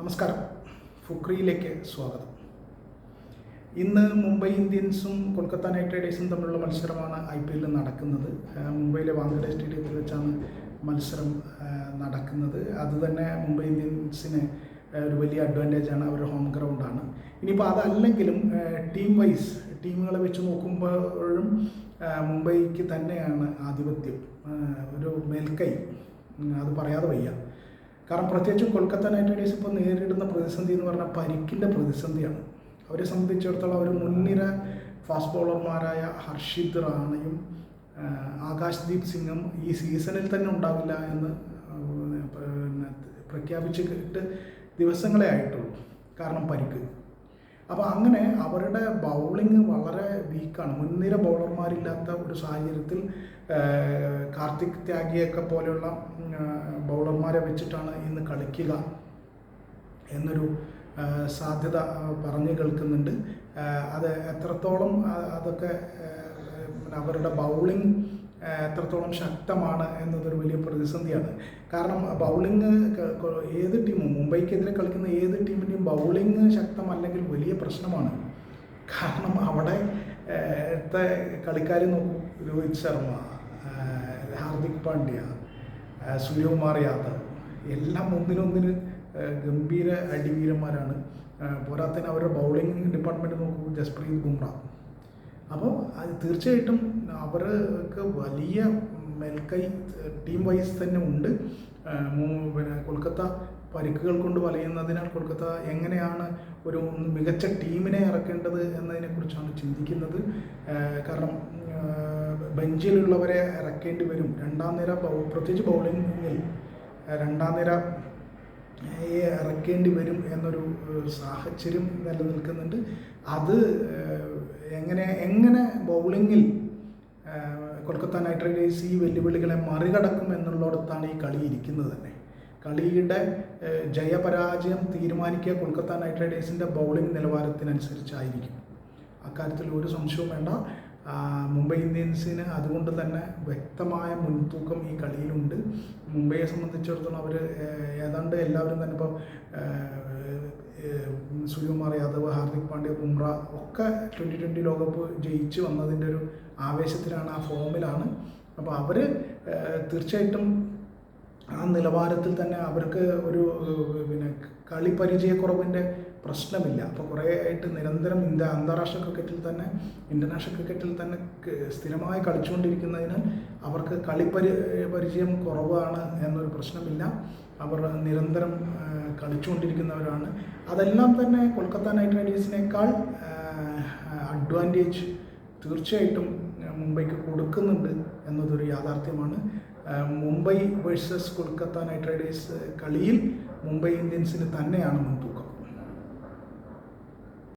നമസ്കാരം, ഫുക്രിയിലേക്ക് സ്വാഗതം. ഇന്ന് മുംബൈ ഇന്ത്യൻസും കൊൽക്കത്ത നൈറ്റ് റൈഡേഴ്സും തമ്മിലുള്ള മത്സരമാണ് IPL നടക്കുന്നത്. മുംബൈയിലെ വാങ്കഡെ സ്റ്റേഡിയത്തിൽ വെച്ചാണ് മത്സരം നടക്കുന്നത്. അതുതന്നെ മുംബൈ ഇന്ത്യൻസിന് ഒരു വലിയ അഡ്വാൻറ്റേജാണ്, അവരുടെ ഹോം ഗ്രൗണ്ടാണ്. ഇനിയിപ്പോൾ അതല്ലെങ്കിലും ടീമുകളെ വെച്ച് നോക്കുമ്പോഴും മുംബൈക്ക് തന്നെയാണ് ആധിപത്യം, ഒരു മേൽക്കൈ, അത് പറയാതെ വയ്യ. കാരണം പ്രത്യേകിച്ചും കൊൽക്കത്ത നൈറ്റ് റൈഡേഴ്സ് ഇപ്പോൾ നേരിടുന്ന പ്രതിസന്ധി എന്ന് പറഞ്ഞാൽ പരിക്കിൻ്റെ പ്രതിസന്ധിയാണ്. അവരെ സംബന്ധിച്ചിടത്തോളം അവർ മുൻനിര ഫാസ്റ്റ് ബോളർമാരായ ഹർഷിത് റാണയും ആകാശ്ദീപ് സിംഗും ഈ സീസണിൽ തന്നെ ഉണ്ടാവില്ല എന്ന് പ്രഖ്യാപിച്ചിട്ട് ദിവസങ്ങളെ ആയിട്ടുള്ളൂ, കാരണം പരിക്ക്. അപ്പോൾ അങ്ങനെ അവരുടെ ബൗളിംഗ് വളരെ വീക്കാണ്. മുൻനിര ബൗളർമാരില്ലാത്ത ഒരു സാഹചര്യത്തിൽ കാർത്തിക് ത്യാഗിയൊക്കെ പോലെയുള്ള ബൗളർമാരെ വെച്ചിട്ടാണ് ഇന്ന് കളിക്കുക എന്നൊരു സാധ്യത പറഞ്ഞു കേൾക്കുന്നുണ്ട്. അത് എത്രത്തോളം അതൊക്കെ അവരുടെ ബൗളിംഗ് എത്രത്തോളം ശക്തമാണ് എന്നതൊരു വലിയ പ്രതിസന്ധിയാണ്. കാരണം ബൗളിംഗ് ഏത് ടീമും, മുംബൈക്കെതിരെ കളിക്കുന്ന ഏത് ടീമിൻ്റെയും ബൗളിംഗ് ശക്തമല്ലെങ്കിൽ വലിയ പ്രശ്നമാണ്. കാരണം അവിടെ കളിക്കാർ നോക്കൂ, രോഹിത് ശർമ്മ, ഹാർദിക് പാണ്ഡ്യ, സൂര്യകുമാർ യാദവ് എല്ലാം ഒന്നിനൊന്നിന് ഗംഭീര അടിവീരന്മാരാണ്. പോരാത്തതിന് അവരുടെ ബൗളിംഗ് ഡിപ്പാർട്ട്മെൻറ്റ് നോക്കൂ, ജസ്പ്രീത് ബുംറ. അപ്പോൾ അത് തീർച്ചയായിട്ടും അവർക്ക് വലിയ മേൽക്കൈ ടീം വൈസ് തന്നെ ഉണ്ട്. കൊൽക്കത്ത പരിക്കുകൾ കൊണ്ട് വലയുന്നതിനാൽ കൊൽക്കത്ത എങ്ങനെയാണ് ഒരു മികച്ച ടീമിനെ ഇറക്കേണ്ടത് എന്നതിനെക്കുറിച്ചാണ് ചിന്തിക്കുന്നത്. കാരണം ബെഞ്ചിലുള്ളവരെ ഇറക്കേണ്ടി വരും. രണ്ടാം നിര പ്രത്യേകിച്ച് ബൗളിങ്ങിൽ രണ്ടാം നിര ഇറക്കേണ്ടി വരും എന്നൊരു സാഹചര്യം നിലനിൽക്കുന്നുണ്ട്. അത് എങ്ങനെ ബൗളിങ്ങിൽ കൊൽക്കത്ത നൈറ്റ് റൈഡേഴ്സ് ഈ വെല്ലുവിളികളെ മറികടക്കും എന്നുള്ളിടത്താണ് ഈ കളി ഇരിക്കുന്നത് തന്നെ. കളിയുടെ ജയപരാജയം തീരുമാനിക്കുക കൊൽക്കത്ത നൈറ്റ് റൈഡേഴ്സിൻ്റെ ബൗളിംഗ് നിലവാരത്തിനനുസരിച്ചായിരിക്കും. അക്കാര്യത്തിൽ ഒരു സംശയവും വേണ്ട. മുംബൈ ഇന്ത്യൻസിന് അതുകൊണ്ട് തന്നെ വ്യക്തമായ മുൻതൂക്കം ഈ കളിയിലുണ്ട്. മുംബൈയെ സംബന്ധിച്ചിടത്തോളം അവർ ഏതാണ്ട് എല്ലാവരും തന്നെ ഇപ്പോൾ സൂര്യകുമാർ യാദവ്, ഹാർദിക് പാണ്ഡ്യ, ബുംറ ഒക്കെ 2020 ലോകകപ്പ് ജയിച്ച് വന്നതിൻ്റെ ഒരു ആവേശത്തിലാണ്, ആ ഫോമിലാണ്. അപ്പോൾ അവർ തീർച്ചയായിട്ടും ആ നിലവാരത്തിൽ തന്നെ അവർക്ക് ഒരു കളി പരിചയക്കുറവിൻ്റെ പ്രശ്നമില്ല. അപ്പോൾ കുറേ ആയിട്ട് നിരന്തരം അന്താരാഷ്ട്ര ക്രിക്കറ്റിൽ തന്നെ, ഇൻ്റർനാഷണൽ ക്രിക്കറ്റിൽ തന്നെ സ്ഥിരമായി കളിച്ചുകൊണ്ടിരിക്കുന്നതിനാൽ അവർക്ക് പരിചയം കുറവാണ് എന്നൊരു പ്രശ്നമില്ല. അവർ നിരന്തരം കളിച്ചുകൊണ്ടിരിക്കുന്നവരാണ്. അതെല്ലാം തന്നെ കൊൽക്കത്ത നൈറ്റ് റൈഡേഴ്സിനേക്കാൾ അഡ്വാൻറ്റേജ് തീർച്ചയായിട്ടും മുംബൈക്ക് കൊടുക്കുന്നുണ്ട് എന്നതൊരു യാഥാർത്ഥ്യമാണ്. Mumbai versus Kolkata night Riders കളിയിൽ മുംബൈ ഇന്ത്യൻസിന് തന്നെയാണ് മുൻതൂക്കം.